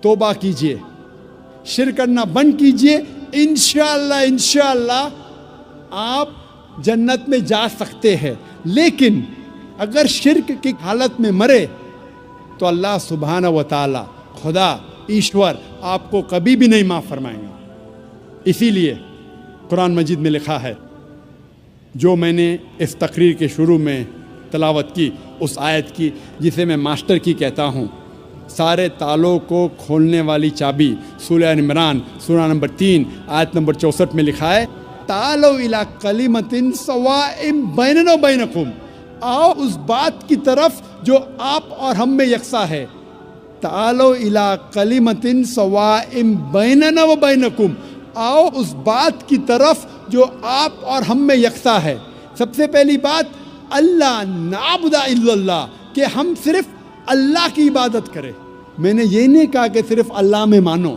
توبہ کیجئے, شرک کرنا بند کیجئے, انشاءاللہ آپ جنت میں جا سکتے ہیں. لیکن اگر شرک کی حالت میں مرے تو اللہ سبحانہ و تعالی, خدا ایشور آپ کو کبھی بھی نہیں معاف فرمائیں گے. اسی لیے قرآن مجید میں لکھا ہے, جو میں نے اس تقریر کے شروع میں تلاوت کی, اس آیت کی جسے میں ماسٹر کی کہتا ہوں, سارے تالوں کو کھولنے والی چابی, سورہ عمران سورہ نمبر 3 آیت نمبر 64 میں لکھا ہے, تعالوا الی کلمۃ سواء بیننا و بینکم, آؤ اس بات کی طرف جو آپ اور ہم میں یکساں ہے. تعالوا الی کلمۃ سواء بیننا و بینکم, آؤ اس بات کی طرف جو آپ اور ہم میں یکساں ہے. سب سے پہلی بات, اللہ نعبد الا اللہ, کہ ہم صرف اللہ کی عبادت کریں. میں نے یہ نہیں کہا کہ صرف اللہ میں مانو,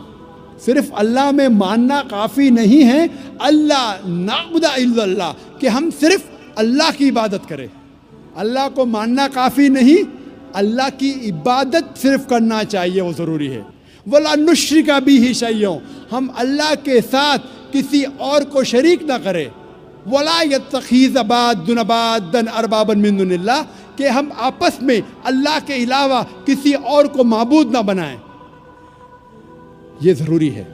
صرف اللہ میں ماننا کافی نہیں ہے. اللہ نعبد الا اللہ, کہ ہم صرف اللہ کی عبادت کریں. اللہ کو ماننا کافی نہیں, اللہ کی عبادت صرف کرنا چاہیے, وہ ضروری ہے. وَلَا نُشْرِكَ بِهِ شَيْئًا, ہم اللہ کے ساتھ کسی اور کو شریک نہ کریں. وَلَا يَتَّخِذَ بَعْضُنَا بَعْضًا أَرْبَابًا مِّن دُونِ اللَّهِ, کہ ہم آپس میں اللہ کے علاوہ کسی اور کو معبود نہ بنائیں. یہ ضروری ہے.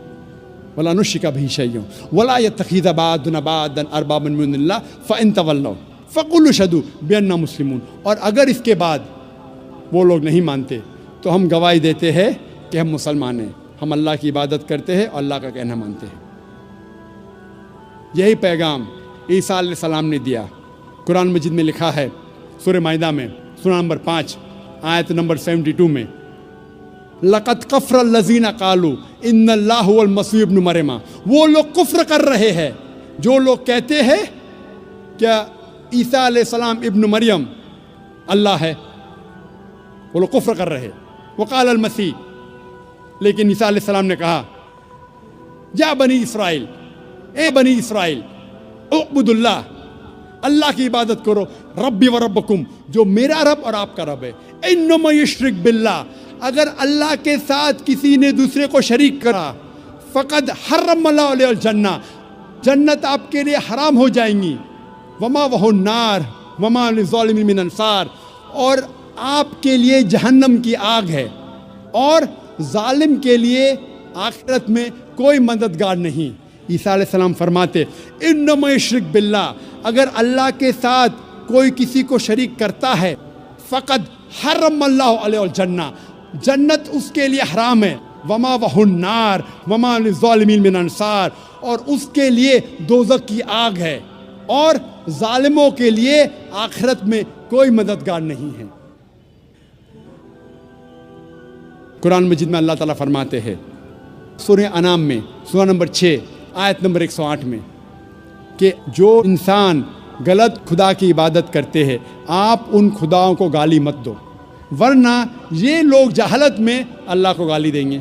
وَلَا نُشْرِكَ بِهِ شَيْئًا وَلَا يَتَّخِذَ بَعْضُنَا بَعْضًا أَرْبَابًا مِّن دُونِ اللَّهِ فَإِن تَوَلَّوْا فَقُولُوا اشْهَدُوا بِأَنَّا مُسْلِمُونَ. اور اگر اس کے بعد وہ لوگ نہیں مانتے تو ہم گواہی دیتے ہیں کہ ہم مسلمان ہیں, ہم اللہ کی عبادت کرتے ہیں اور اللہ کا کہنا مانتے ہیں. یہی پیغام عیسیٰ علیہ السلام نے دیا. قرآن مجید میں لکھا ہے سورہ مائدہ میں سورہ نمبر 5 آیت نمبر 72 میں, لَقَدْ كَفَرَ الَّذِينَ قَالُوا إِنَّ اللَّهَ هُوَ الْمَسِيحُ ابْنُ مَرْیَمَ. وہ لوگ کفر کر رہے ہیں جو لوگ کہتے ہیں کیا عیسیٰ علیہ السلام ابن مریم اللہ ہے. وہ لوگ کفر کر رہے ہیں. وقال المسیح, لیکن عیسیٰ علیہ السلام نے کہا, یا بنی اسرائیل, اے بنی اسرائیل, اعبدوا اللہ, اللہ کی عبادت کرو, ربی و ربکم, جو میرا رب اور آپ کا رب ہے. انما یشرک باللہ, اگر اللہ کے ساتھ کسی نے دوسرے کو شریک کرا, فقد حرم اللہ علیہ الجنہ, جنت آپ کے لیے حرام ہو جائیں گی. وما وہ النار وما للظالمین من انصار, اور آپ کے لیے جہنم کی آگ ہے, اور ظالم کے لیے آخرت میں کوئی مددگار نہیں. عیسیٰ علیہ السلام فرماتے, انما یشرک باللہ, اگر اللہ کے ساتھ کوئی کسی کو شریک کرتا ہے, فقد حرم اللہ علیہ الجنہ, جنت اس کے لیے حرام ہے. وما وہ النار وما للظالمین من انصار, اور اس کے لیے دوزخ کی آگ ہے, اور ظالموں کے لیے آخرت میں کوئی مددگار نہیں ہے. قرآن مجید میں اللہ تعالیٰ فرماتے ہیں سورہ انعام میں سورہ نمبر 6 آیت نمبر 108 میں, کہ جو انسان غلط خدا کی عبادت کرتے ہیں آپ ان خداؤں کو گالی مت دو, ورنہ یہ لوگ جہالت میں اللہ کو گالی دیں گے.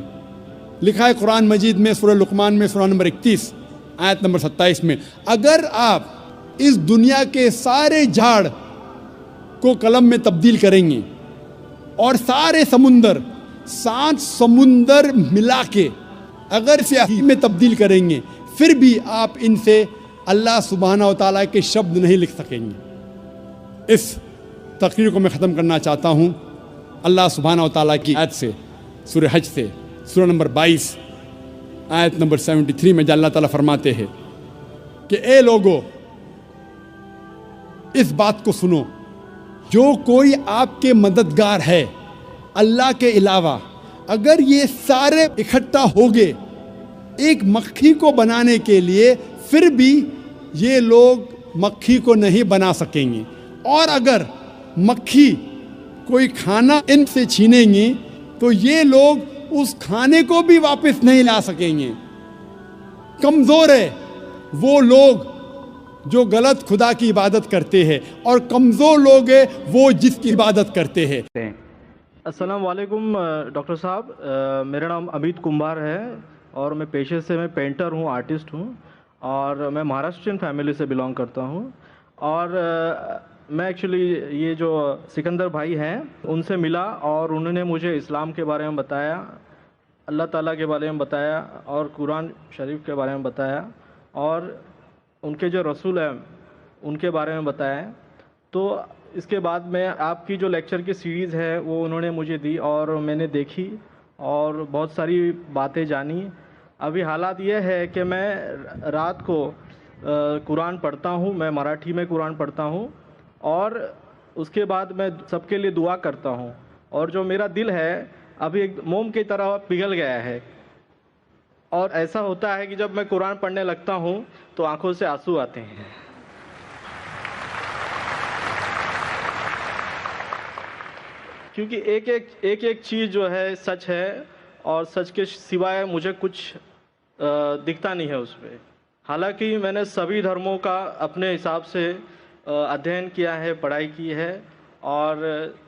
لکھا ہے قرآن مجید میں سورہ لقمان میں سورہ نمبر 31 آیت نمبر 27 میں, اگر آپ اس دنیا کے سارے جھاڑ کو قلم میں تبدیل کریں گے اور سارے سمندر 7 سمندر ملا کے اگر سیاہی میں تبدیل کریں گے, پھر بھی آپ ان سے اللہ سبحانہ و تعالیٰ کے شبد نہیں لکھ سکیں گے. اس تقریر کو میں ختم کرنا چاہتا ہوں اللہ سبحانہ و تعالیٰ کی آیت سے, سورہ حج سے, سورہ نمبر 22 آیت نمبر 73 میں, جہاں اللہ تعالیٰ فرماتے ہیں کہ اے لوگو اس بات کو سنو, جو کوئی آپ کے مددگار ہے اللہ کے علاوہ, اگر یہ سارے اکٹھا ہو گئے ایک مکھی کو بنانے کے لیے, پھر بھی یہ لوگ مکھی کو نہیں بنا سکیں گے, اور اگر مکھی کوئی کھانا ان سے چھینیں گے تو یہ لوگ اس کھانے کو بھی واپس نہیں لا سکیں گے. کمزور ہے وہ لوگ جو غلط خدا کی عبادت کرتے ہیں, اور کمزور لوگ ہیں وہ جس کی عبادت کرتے ہیں. السلام علیکم ڈاکٹر صاحب, میرا نام امیت کمبار ہے اور میں پیشے سے پینٹر ہوں, آرٹسٹ ہوں, اور میں مہاراشٹرین فیملی سے بلانگ کرتا ہوں. اور میں ایکچولی یہ جو سکندر بھائی ہیں ان سے ملا اور انہوں نے مجھے اسلام کے بارے میں بتایا. اللہ تعالیٰ کے بارے میں بتایا اور قرآن شریف کے بارے میں بتایا اور ان کے جو رسول ہیں ان کے بارے میں بتایا. تو اس کے بعد میں آپ کی جو لیکچر کی سیریز ہے وہ انہوں نے مجھے دی اور میں نے دیکھی اور بہت ساری باتیں جانی. ابھی حالات یہ ہے کہ میں رات کو قرآن پڑھتا ہوں، میں مراٹھی میں قرآن پڑھتا ہوں اور اس کے بعد میں سب کے لیے دعا کرتا ہوں، اور جو میرا دل ہے ابھی ایک موم کی طرح پگھل گیا ہے. اور ایسا ہوتا ہے کہ جب میں قرآن پڑھنے لگتا ہوں تو آنکھوں سے آنسو آتے ہیں. کیونکہ ایک چیز جو ہے سچ ہے اور سچ کے سوائے مجھے کچھ دکھتا نہیں ہے اس پہ. حالانکہ میں نے سبھی دھرموں کا اپنے حساب سے ادھین کیا ہے، پڑھائی کی ہے، اور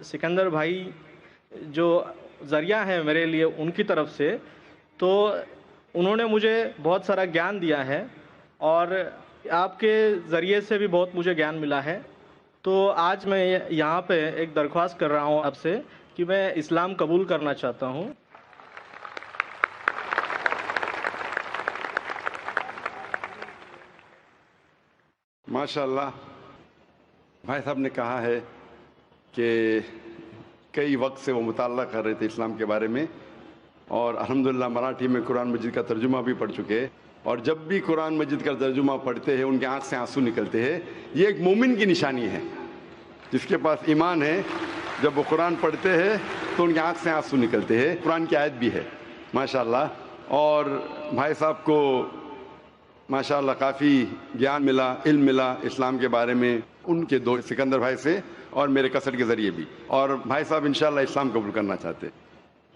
سکندر بھائی جو ذریعہ ہے میرے لیے ان کی طرف سے، تو انہوں نے مجھے بہت سارا گیان دیا ہے اور آپ کے ذریعے سے بھی بہت مجھے گیان ملا ہے. تو آج میں یہاں پہ ایک درخواست کر رہا ہوں آپ سے کہ میں اسلام قبول کرنا چاہتا ہوں. ماشاء اللہ، بھائی صاحب نے کہا ہے کہ کئی وقت سے وہ مطالعہ کر رہے تھے اسلام کے بارے میں، اور الحمدللہ مراٹھی میں قرآن مجید کا ترجمہ بھی پڑھ چکے ہیں، اور جب بھی قرآن مجید کا ترجمہ پڑھتے ہیں ان کے آنکھ سے آنسو نکلتے ہیں. یہ ایک مومن کی نشانی ہے، جس کے پاس ایمان ہے. جب وہ قرآن پڑھتے ہیں تو ان کے آنکھ سے آنسو نکلتے ہیں. قرآن کی آیت بھی ہے ماشاءاللہ. اور بھائی صاحب کو ماشاءاللہ کافی گیان ملا، علم ملا اسلام کے بارے میں، ان کے دو سکندر بھائی سے اور میرے کسٹ کے ذریعے بھی. اور بھائی صاحب انشاءاللہ اسلام قبول کرنا چاہتے.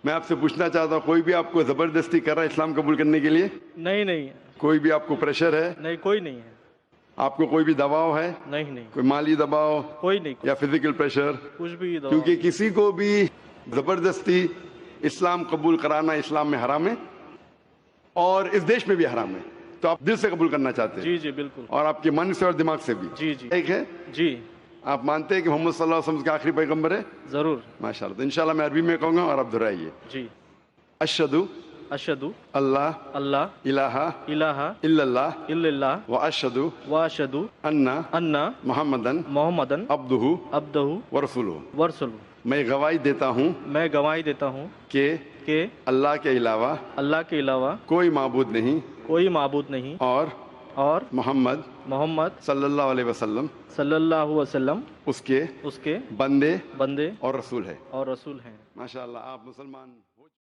میں آپ سے پوچھنا چاہتا ہوں، کوئی بھی آپ کو زبردستی کر رہا ہے اسلام قبول کرنے کے لیے؟ نہیں. کوئی بھی آپ کو پریشر ہے؟ نہیں، کوئی نہیں ہے. آپ کو کوئی بھی دباؤ ہے؟ نہیں. کوئی مالی دباؤ کوئی نہیں. یا فزیکل پریشر؟ کچھ بھی دباؤ. کیونکہ کسی کو بھی زبردستی اسلام قبول کرانا اسلام میں حرام ہے اور اس دیش میں بھی حرام ہے. تو آپ دل سے قبول کرنا چاہتے ہیں؟ جی بالکل. اور آپ کے من سے اور دماغ سے بھی؟ جی. ایک ہے؟ جی. آپ مانتے ہیں کہ محمد صلی اللہ علیہ وسلم کے آخری پیغمبر ہے؟ ضرور. ماشاءاللہ. تو انشاءاللہ میں عربی میں کہوں گا اور آپ دہرائیے. جی. اشہدو اللہ الہ الا اللہ اللہ واشہدو واشہدو ان محمدن عبدہ ورسولہ. میں گواہی دیتا ہوں کہ اللہ کے علاوہ کوئی معبود نہیں اور محمد صلی اللہ علیہ وسلم اس کے بندے اور رسول ہے. ہیں. ماشاءاللہ. آپ مسلمان